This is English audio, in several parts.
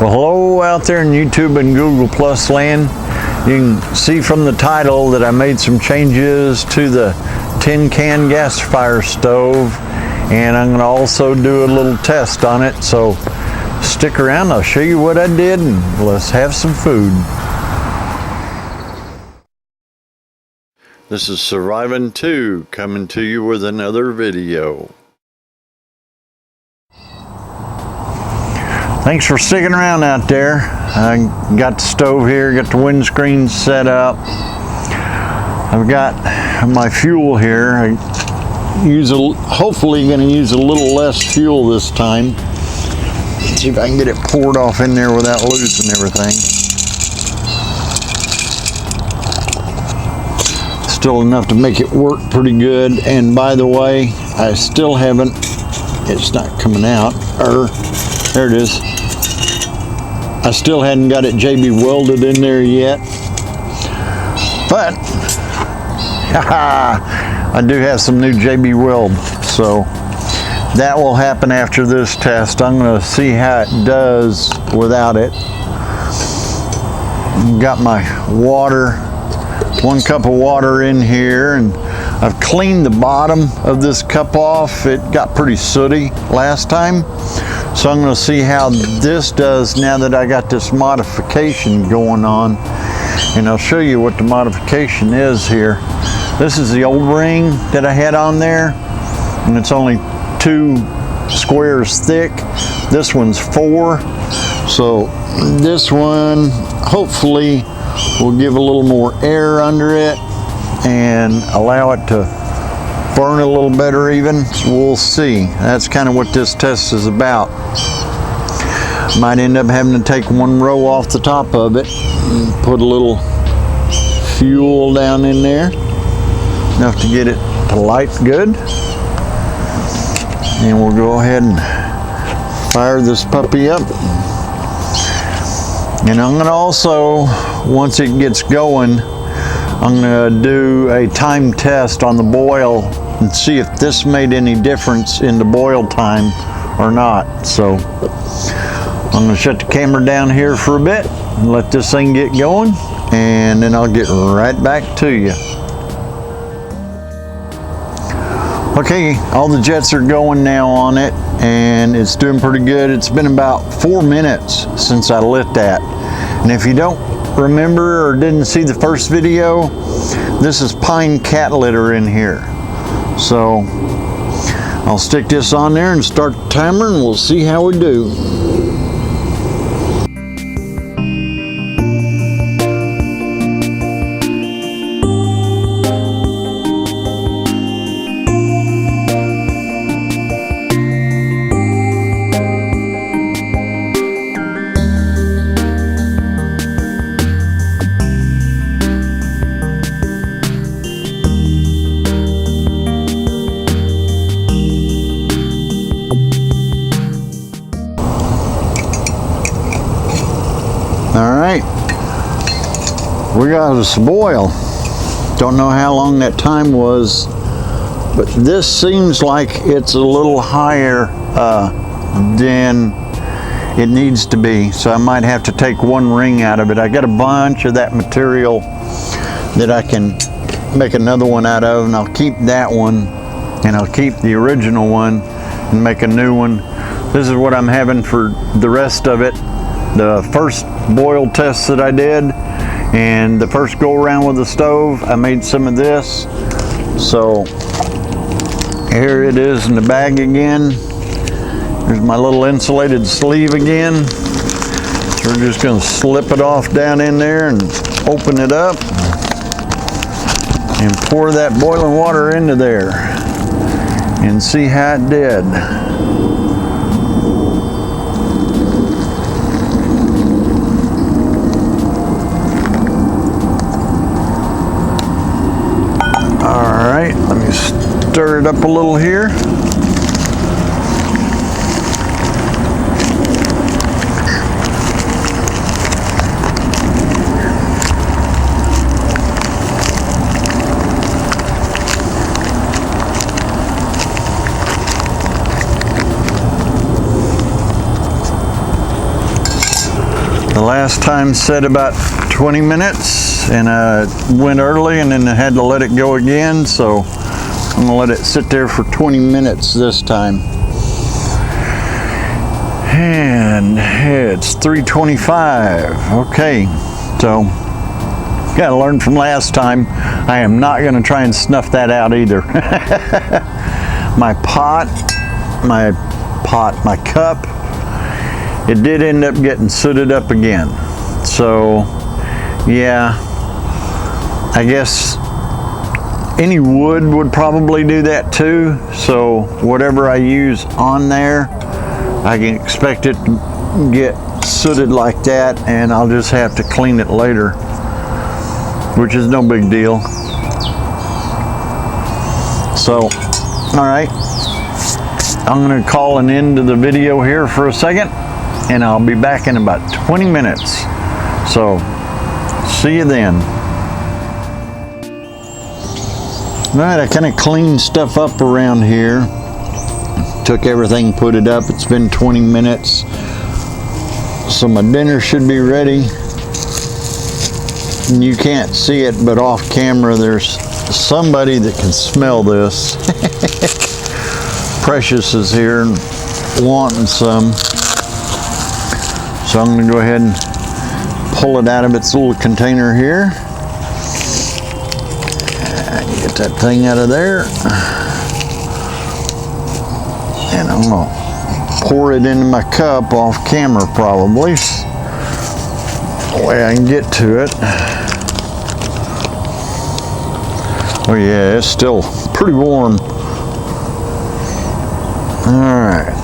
Well, hello out there in YouTube and Google Plus land. You can see from the title that I made some changes to the tin can gasifier stove, and I'm going to also do a little test on it. So stick around, I'll show you what I did, and let's have some food. This is Surviving 2 coming to you with another video. Thanks for sticking around out there. I got the stove here, got the windscreen set up. I've got my fuel here. Hopefully going to use a little less fuel this time. Let's see if I can get it poured off in there without losing everything. Still enough to make it work pretty good. And by the way, I still haven't, it's not coming out, there it is. I still hadn't got it JB welded in there yet, but I do have some new JB weld, so that will happen after this test. I'm going to see how it does without it. Got my water, 1 cup of water in here, and I've cleaned the bottom of this cup off. It got pretty sooty last time. So I'm going to see how this does now that I got this modification going on. And I'll show you what the modification is here. This is the old ring that I had on there, and it's only 2 squares thick. This one's 4. So this one hopefully will give a little more air under it and allow it to burn a little better even. We'll see. That's kind of what this test is about. Might end up having to take 1 row off the top of it and put a little fuel down in there, enough to get it to light good. And we'll go ahead and fire this puppy up. And I'm going to also, once it gets going, I'm going to do a time test on the boil and see if this made any difference in the boil time or not. So I'm going to shut the camera down here for a bit and let this thing get going, and then I'll get right back to you. Okay, all the jets are going now on it, and it's doing pretty good. It's been about 4 minutes since I lit that. And if you don't remember or didn't see the first video, this is pine cat litter in here. So I'll stick this on there and start the timer, and we'll see how we do. Alright, we got us a boil. Don't know how long that time was, but this seems like it's a little higher than it needs to be, so I might have to take 1 ring out of it. I got a bunch of that material that I can make another one out of, and I'll keep that one, and I'll keep the original one and make a new one. This is what I'm having for the rest of it. The first boil test that I did, and the first go around with the stove, I made some of this. So here it is in the bag again. There's my little insulated sleeve again. So we're just going to slip it off down in there and open it up and pour that boiling water into there and see how it did. Alright, let me stir it up a little here. The last time said about 20 minutes, and I went early and then I had to let it go again, so I'm gonna let it sit there for 20 minutes this time. And it's 3:25. Okay, so gotta learn from last time. I am not gonna try and snuff that out either. My cup, it did end up getting sooted up again. So yeah, I guess any wood would probably do that too. So whatever I use on there, I can expect it to get sooted like that, and I'll just have to clean it later, which is no big deal. So, all right, I'm gonna call an end to the video here for a second, and I'll be back in about 20 minutes. So, see you then. All right, I kind of cleaned stuff up around here. Took everything, put it up. It's been 20 minutes. So my dinner should be ready. And you can't see it, but off camera there's somebody that can smell this. Precious is here and wanting some. So I'm gonna go ahead and pull it out of its little container here. Get that thing out of there. And I'm gonna pour it into my cup off camera probably. The way I can get to it. Oh yeah, it's still pretty warm. Alright.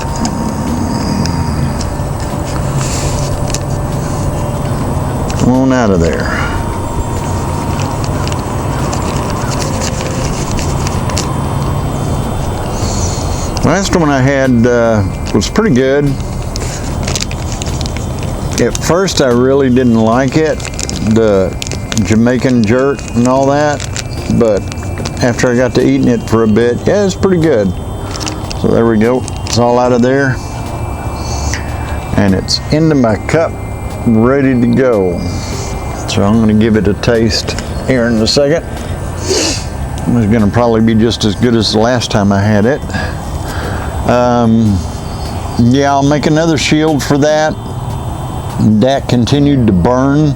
Come on out of there. Last one I had was pretty good. At first I really didn't like it, the Jamaican jerk and all that, but after I got to eating it for a bit, yeah, it's pretty good. So there we go, it's all out of there, and it's into my cup, ready to go. So I'm gonna give it a taste here in a second. It's gonna probably be just as good as the last time I had it. Yeah, I'll make another shield for that. That continued to burn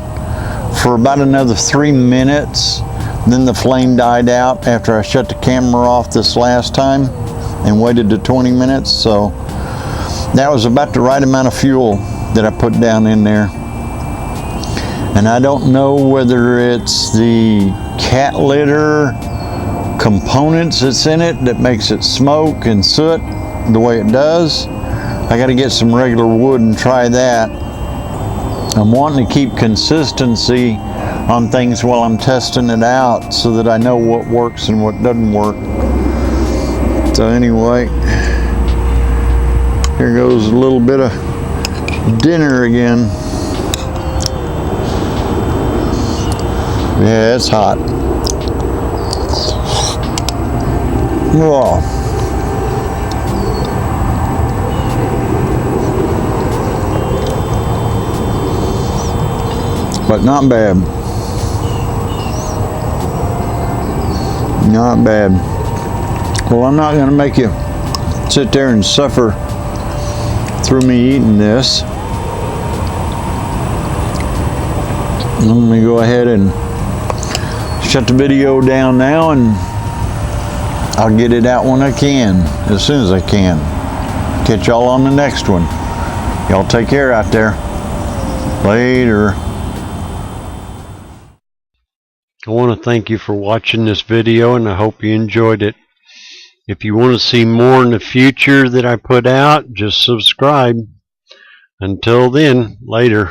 for about another 3 minutes. Then the flame died out after I shut the camera off this last time and waited to 20 minutes. So that was about the right amount of fuel that I put down in there. And I don't know whether it's the cat litter components that's in it that makes it smoke and soot the way it does. I got to get some regular wood and try that. I'm wanting to keep consistency on things while I'm testing it out so that I know what works and what doesn't work. So anyway, here goes a little bit of dinner again. Yeah, it's hot. Whoa. But not bad. Not bad. Well, I'm not going to make you sit there and suffer through me eating this. I'm going to go ahead and shut the video down now, and I'll get it out when I can, as soon as I can. Catch y'all on the next one. Y'all take care out there. Later. I want to thank you for watching this video, and I hope you enjoyed it. If you want to see more in the future that I put out, just subscribe. Until then, later.